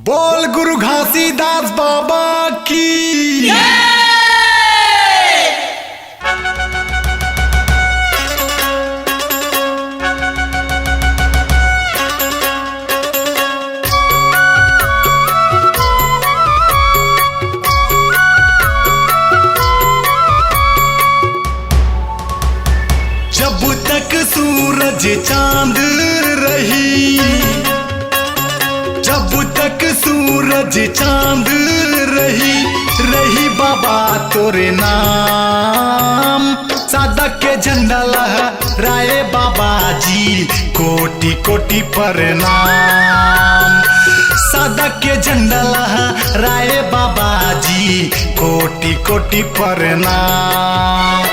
बोल गुरु घासीदास बाबा की। जब तक सूरज चांद रही, जब तक सूरज चांद रही, रही बाबा तोरे नाम। साधक के झंडा लहराए बाबा जी, कोटि कोटि प्रणाम। साधक के झंडा लहराए बाबा जी, कोटि कोटि प्रणाम।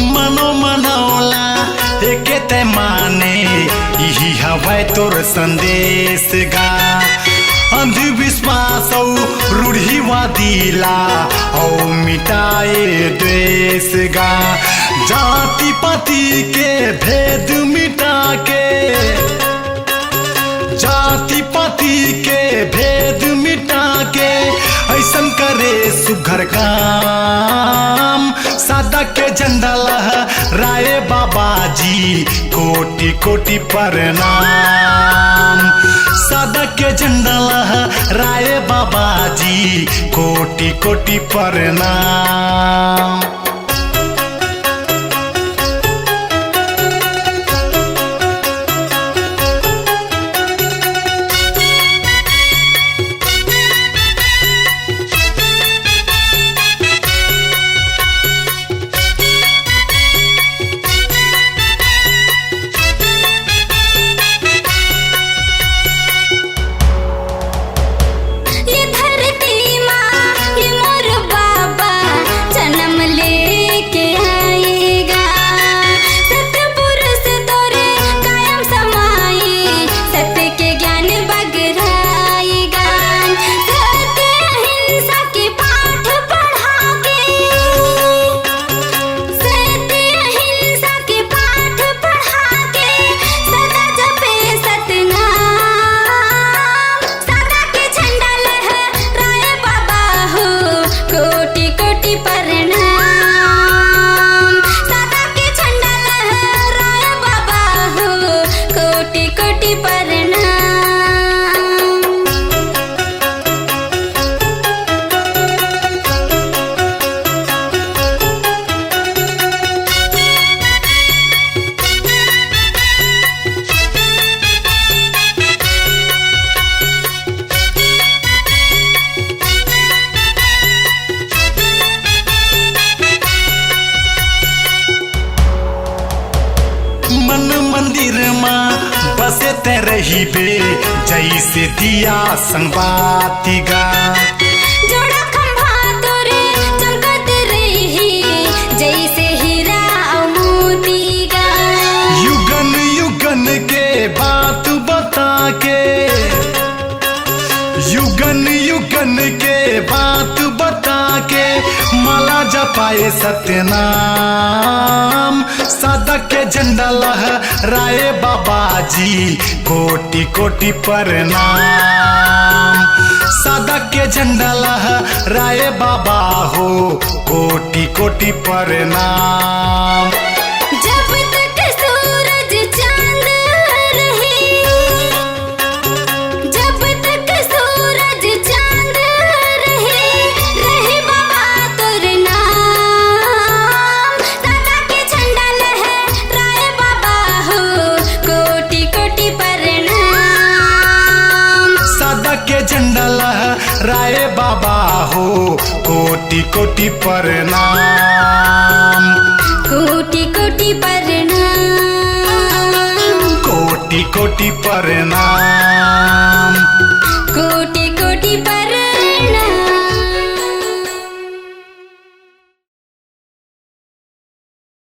मनो मनौला एके ते माने, यही हवै तोर संदेश गा। अंधविश्वास रूढ़िवादीला औ मिटाए द्वेष गा। जाति पाति के भेद मिटा के, जाति पाति के भेद मिटा के, ऐसन करे सुघर काम। साधक के झंडा लहराए बाबा जी, कोटि कोटि प्रणाम। साधक के झंडा लहराए बाबा जी, कोटि कोटि प्रणाम। मन मंदिर माँ बसे ते रही बे, जैसे दिया संबाती गा। जोड़ा खंभा तोरे चमकत रही, जैसे हीरा और मोती गा। युगन युगन के बात बता के, युगन युगन के बात बता के, माला जपाए सत्यनाम। साधक के झंडा लहराए बाबा जी, कोटि कोटि प्रणाम। साधक के झंडा लहराए बाबा हो, कोटि कोटि प्रणाम। जब तक सूरज चांद रही, जब तक सूरज चांद रही, रही बाबा तोर नाम। झंडा लहराए बाबा हो, कोटि कोटि प्रणाम। कोटि कोटि प्रणाम। कोटि कोटि प्रणाम।